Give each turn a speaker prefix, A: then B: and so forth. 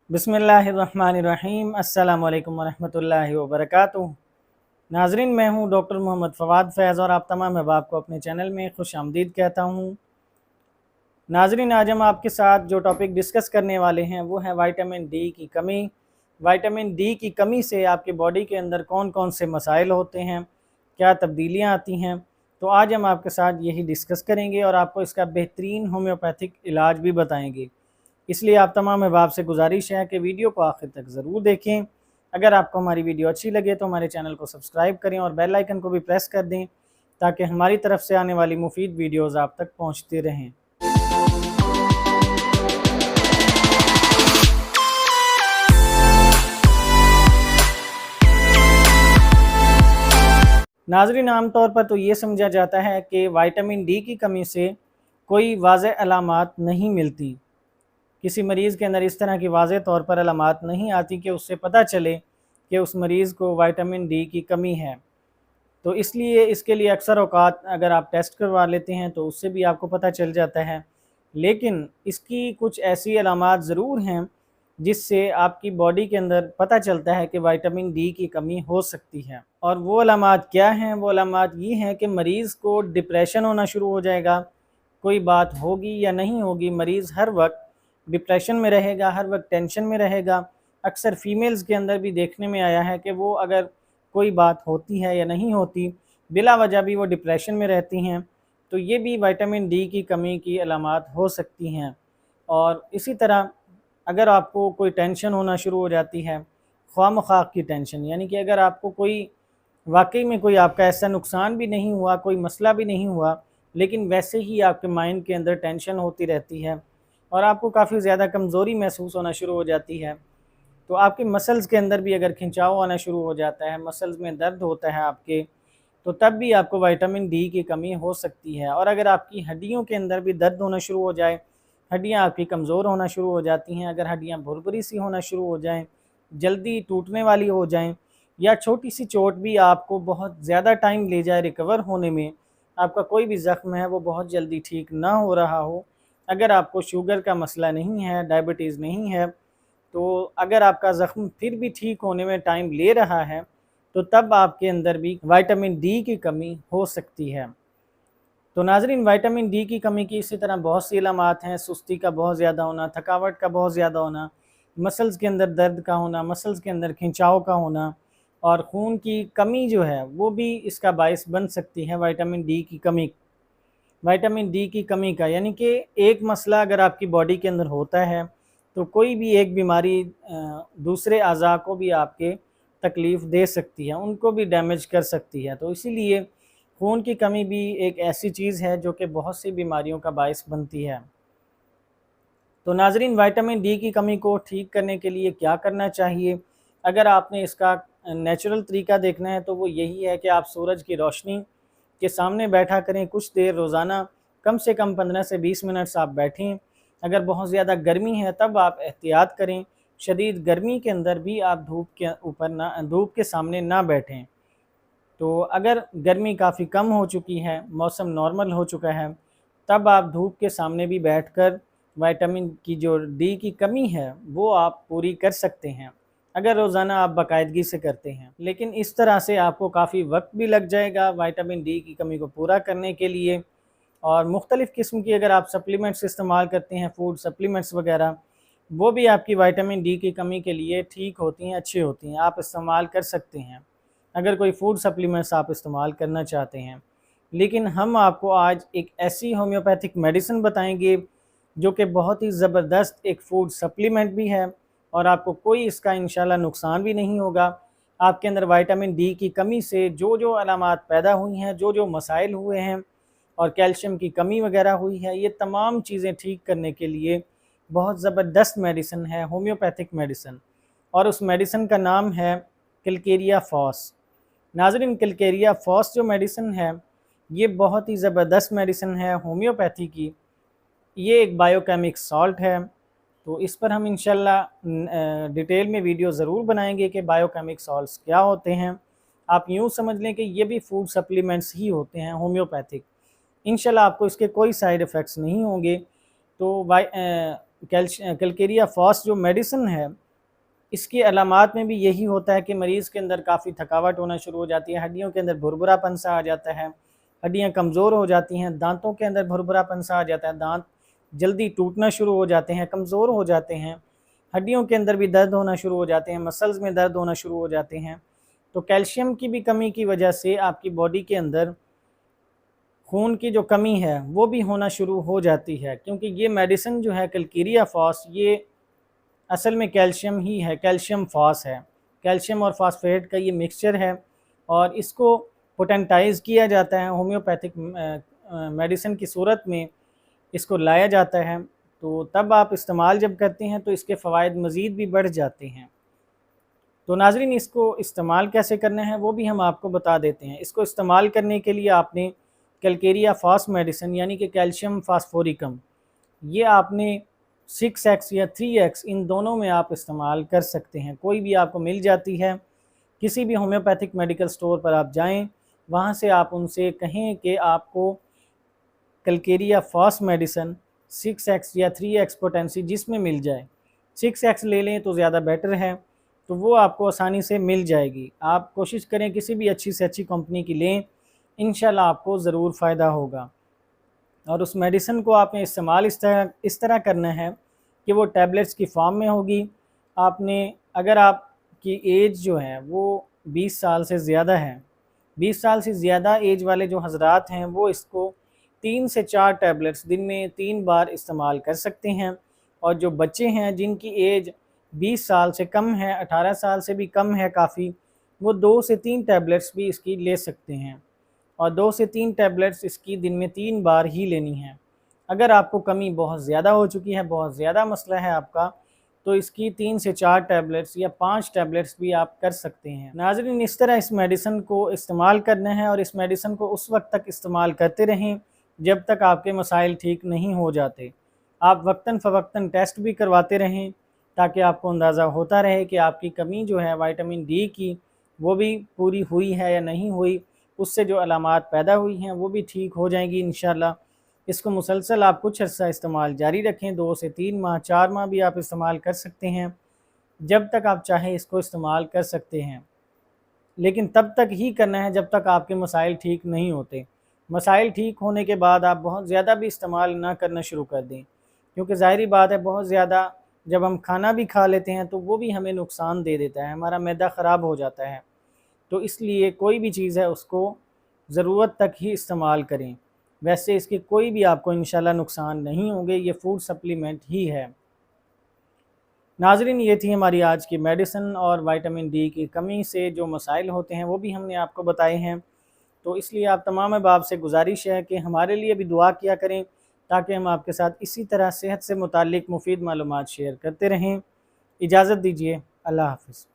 A: बिस्मिल्लाहिर्रहमानिर्रहीम। अस्सलामु अलैकुम वरहमतुल्लाहि वबरकातुहू। नाजरीन, मैं हूँ डॉक्टर मोहम्मद फ़वाद फैज़ और आप तमाम अहबाब को अपने चैनल में खुश आमदीद कहता हूँ। नाजरीन, आज हम आपके साथ जो टॉपिक डिस्कस करने वाले हैं वो है विटामिन डी की कमी। विटामिन डी की कमी से आपके बॉडी के अंदर कौन कौन से मसाइल होते हैं, क्या तब्दीलियाँ आती हैं, तो आज हम आपके साथ यही डिस्कस करेंगे और आपको इसका बेहतरीन होम्योपैथिक इलाज भी बताएंगे। इसलिए आप तमाम अहबाब से गुजारिश है कि वीडियो को आखिर तक ज़रूर देखें। अगर आपको हमारी वीडियो अच्छी लगे तो हमारे चैनल को सब्सक्राइब करें और बेल आइकन को भी प्रेस कर दें ताकि हमारी तरफ से आने वाली मुफीद वीडियोज़ आप तक पहुँचती रहें। नाज़रीन, आम तौर पर तो ये समझा जाता है कि विटामिन डी की कमी से कोई वाज़ेह अलामात नहीं मिलती। किसी मरीज़ के अंदर इस तरह की वाज़ेह तौर पर अलामात नहीं आती कि उससे पता चले कि उस मरीज़ को विटामिन डी की कमी है। तो इसलिए इसके लिए अक्सर औक़ात अगर आप टेस्ट करवा लेते हैं तो उससे भी आपको पता चल जाता है। लेकिन इसकी कुछ ऐसी अलामात ज़रूर हैं जिससे आपकी बॉडी के अंदर पता चलता है कि विटामिन डी की कमी हो सकती है। और वो अलामात क्या हैं? वो अलामात ये हैं कि मरीज़ को डिप्रेशन होना शुरू हो जाएगा। कोई बात होगी या नहीं होगी, मरीज़ हर वक्त डिप्रेशन में रहेगा, हर वक्त टेंशन में रहेगा। अक्सर फ़ीमेल्स के अंदर भी देखने में आया है कि वो अगर कोई बात होती है या नहीं होती, बिला वजह भी वो डिप्रेशन में रहती हैं। तो ये भी विटामिन डी की कमी की अलामात हो सकती हैं। और इसी तरह अगर आपको कोई टेंशन होना शुरू हो जाती है, ख्वामख़्वाह की टेंशन, यानी कि अगर आपको कोई वाकई में कोई आपका ऐसा नुकसान भी नहीं हुआ, कोई मसला भी नहीं हुआ, लेकिन वैसे ही आपके माइंड के अंदर टेंशन होती रहती है और आपको काफ़ी ज़्यादा कमज़ोरी महसूस होना शुरू हो जाती है, तो आपके मसल्स के अंदर भी अगर खिंचाव आना शुरू हो जाता है, मसल्स में दर्द होता है आपके, तो तब भी आपको विटामिन डी की कमी हो सकती है। और अगर आपकी हड्डियों के अंदर भी दर्द होना शुरू हो जाए, हड्डियाँ आपकी कमज़ोर होना शुरू हो जाती हैं, अगर हड्डियाँ भुरभुरी सी होना शुरू हो जाएँ, जल्दी टूटने वाली हो जाएँ, या छोटी सी चोट भी आपको बहुत ज़्यादा टाइम ले जाए रिकवर होने में, आपका कोई भी ज़ख्म है वो बहुत जल्दी ठीक ना हो रहा हो, अगर आपको शुगर का मसला नहीं है, डायबिटीज़ नहीं है, तो अगर आपका ज़ख्म फिर भी ठीक होने में टाइम ले रहा है, तो तब आपके अंदर भी विटामिन डी की कमी हो सकती है। तो नाज़रीन, विटामिन डी की कमी की इसी तरह बहुत सी अलामात हैं। सुस्ती का बहुत ज़्यादा होना, थकावट का बहुत ज़्यादा होना, मसल्स के अंदर दर्द का होना, मसल्स के अंदर खिंचाव का होना, और खून की कमी जो है वो भी इसका बायस बन सकती है। विटामिन डी की कमी का यानी कि एक मसला अगर आपकी बॉडी के अंदर होता है तो कोई भी एक बीमारी दूसरे अज़ा को भी आपके तकलीफ़ दे सकती है, उनको भी डैमेज कर सकती है। तो इसीलिए खून की कमी भी एक ऐसी चीज़ है जो कि बहुत सी बीमारियों का बायस बनती है। तो नाज़रीन, विटामिन डी की कमी को ठीक करने के लिए क्या करना चाहिए? अगर आपने इसका नेचुरल तरीका देखना है तो वो यही है कि आप सूरज की रोशनी के सामने बैठा करें कुछ देर रोज़ाना, कम से कम 15 से 20 मिनट्स आप बैठें। अगर बहुत ज़्यादा गर्मी है तब आप एहतियात करें, शदीद गर्मी के अंदर भी आप धूप के सामने ना बैठें। तो अगर गर्मी काफ़ी कम हो चुकी है, मौसम नॉर्मल हो चुका है, तब आप धूप के सामने भी बैठकर विटामिन की जो डी की कमी है वो आप पूरी कर सकते हैं, अगर रोज़ाना आप बाकायदगी से करते हैं। लेकिन इस तरह से आपको काफ़ी वक्त भी लग जाएगा विटामिन डी की कमी को पूरा करने के लिए। और मुख्तलिफ़ किस्म की अगर आप सप्लीमेंट्स इस्तेमाल करते हैं, फूड सप्लीमेंट्स वगैरह, वो भी आपकी विटामिन डी की कमी के लिए ठीक होती हैं, अच्छी होती हैं, आप इस्तेमाल कर सकते हैं अगर कोई फूड सप्लीमेंट्स आप इस्तेमाल करना चाहते हैं। लेकिन हम आपको आज एक ऐसी होम्योपैथिक मेडिसिन बताएंगे जो कि बहुत ही ज़बरदस्त एक फूड सप्लीमेंट भी है और आपको कोई इसका इंशाल्लाह नुकसान भी नहीं होगा। आपके अंदर विटामिन डी की कमी से जो जो अलामात पैदा हुई हैं, जो जो मसाइल हुए हैं और कैल्शियम की कमी वगैरह हुई है, ये तमाम चीज़ें ठीक करने के लिए बहुत ज़बरदस्त मेडिसिन है, होम्योपैथिक मेडिसिन। और उस मेडिसिन का नाम है कैलकेरिया फॉस। नाज़रीन, कैलकेरिया फॉस जो मेडिसिन है ये बहुत ही ज़बरदस्त मेडिसिन है होम्योपैथी की। ये एक बायोकेमिक सॉल्ट है, तो इस पर हम इंशाल्लाह डिटेल में वीडियो ज़रूर बनाएंगे कि बायोकेमिक सॉल्ट्स क्या होते हैं। आप यूँ समझ लें कि ये भी फूड सप्लीमेंट्स ही होते हैं होम्योपैथिक। इंशाल्लाह आपको इसके कोई साइड इफ़ेक्ट्स नहीं होंगे। तो کلکیریا فاس جو میڈیسن ہے، اس کی علامات میں بھی یہی ہوتا ہے کہ مریض کے اندر کافی تھکاوٹ ہونا شروع ہو جاتی ہے، ہڈیوں کے اندر بھربھرا پن سا آ جاتا ہے، ہڈیاں کمزور ہو جاتی ہیں، دانتوں کے اندر بھربھرا پن سا آ جاتا ہے، دانت جلدی ٹوٹنا شروع ہو جاتے ہیں، کمزور ہو جاتے ہیں، ہڈیوں کے اندر بھی درد ہونا شروع ہو جاتے ہیں، مسلز میں درد ہونا شروع ہو جاتے ہیں۔ تو کیلشیم کی بھی کمی کی وجہ سے آپ کی باڈی کے اندر خون کی جو کمی ہے وہ بھی ہونا شروع ہو جاتی ہے، کیونکہ یہ میڈیسن جو ہے کلکیریا فاس، یہ اصل میں کیلشیم ہی ہے، کیلشیم فاس ہے، کیلشیم اور فاسفیٹ کا یہ مکسچر ہے، اور اس کو پوٹنٹائز کیا جاتا ہے ہومیوپیتھک میڈیسن کی صورت میں، اس کو لایا جاتا ہے، تو تب آپ استعمال جب کرتے ہیں تو اس کے فوائد مزید بھی بڑھ جاتے ہیں۔ تو ناظرین، اس کو استعمال کیسے کرنا ہے وہ بھی ہم آپ کو بتا دیتے ہیں۔ اس کو استعمال کرنے کے لیے آپ نے کلکیریا فاس میڈیسن یعنی کہ کیلشیم فاسفوریکم، یہ آپ نے 6x یا 3x ان دونوں میں آپ استعمال کر سکتے ہیں، کوئی بھی آپ کو مل جاتی ہے، کسی بھی ہومیوپیتھک میڈیکل سٹور پر آپ جائیں، وہاں سے آپ ان سے کہیں کہ آپ کو کلکیریا فاس میڈیسن 6x یا 3x پوٹینسی جس میں مل جائے، 6x لے لیں تو زیادہ بیٹر ہے، تو وہ آپ کو آسانی سے مل جائے گی۔ آپ کوشش کریں کسی بھی اچھی سے اچھی کمپنی کی لیں، انشاءاللہ آپ کو ضرور فائدہ ہوگا۔ اور اس میڈیسن کو آپ نے استعمال اس طرح کرنا ہے کہ وہ ٹیبلٹس کی فارم میں ہوگی۔ آپ نے، اگر آپ کی ایج جو ہے وہ 20 سال سے زیادہ ہے، 20 سال سے زیادہ ایج والے جو حضرات ہیں وہ اس کو 3 سے 4 ٹیبلٹس دن میں 3 بار استعمال کر سکتے ہیں، اور جو بچے ہیں جن کی ایج 20 سال سے کم ہے، 18 سال سے بھی کم ہے کافی، وہ 2 سے 3 ٹیبلٹس بھی اس کی لے سکتے ہیں، اور 2 سے 3 ٹیبلٹس اس کی دن میں 3 بار ہی لینی ہیں۔ اگر آپ کو کمی بہت زیادہ ہو چکی ہے، بہت زیادہ مسئلہ ہے آپ کا، تو اس کی 3 سے 4 ٹیبلٹس یا 5 ٹیبلٹس بھی آپ کر سکتے ہیں۔ ناظرین، اس طرح اس میڈیسن کو استعمال کرنا ہے، اور اس میڈیسن کو اس وقت تک استعمال کرتے رہیں جب تک آپ کے مسائل ٹھیک نہیں ہو جاتے۔ آپ وقتاً فوقتاً ٹیسٹ بھی کرواتے رہیں تاکہ آپ کو اندازہ ہوتا رہے کہ آپ کی کمی جو ہے وائٹامن ڈی کی وہ بھی پوری ہوئی ہے یا نہیں ہوئی، اس سے جو علامات پیدا ہوئی ہیں وہ بھی ٹھیک ہو جائیں گی انشاءاللہ۔ اس کو مسلسل آپ کچھ عرصہ استعمال جاری رکھیں، 2 سے 3 ماہ، 4 ماہ بھی آپ استعمال کر سکتے ہیں، جب تک آپ چاہیں اس کو استعمال کر سکتے ہیں، لیکن تب تک ہی کرنا ہے جب تک آپ کے مسائل ٹھیک نہیں ہوتے۔ مسائل ٹھیک ہونے کے بعد آپ بہت زیادہ بھی استعمال نہ کرنا شروع کر دیں، کیونکہ ظاہری بات ہے بہت زیادہ جب ہم کھانا بھی کھا لیتے ہیں تو وہ بھی ہمیں نقصان دے دیتا ہے، ہمارا معدہ خراب ہو جاتا ہے، تو اس لیے کوئی بھی چیز ہے اس کو ضرورت تک ہی استعمال کریں۔ ویسے اس کے کوئی بھی آپ کو انشاءاللہ نقصان نہیں ہوں گے، یہ فوڈ سپلیمنٹ ہی ہے۔ ناظرین، یہ تھی ہماری آج کی میڈیسن اور وائٹامن ڈی کی کمی سے جو مسائل ہوتے ہیں وہ بھی ہم نے آپ کو بتائے ہیں، تو اس لیے آپ تمام احباب سے گزارش ہے کہ ہمارے لیے بھی دعا کیا کریں تاکہ ہم آپ کے ساتھ اسی طرح صحت سے متعلق مفید معلومات شیئر کرتے رہیں۔ اجازت دیجیے، اللہ حافظ۔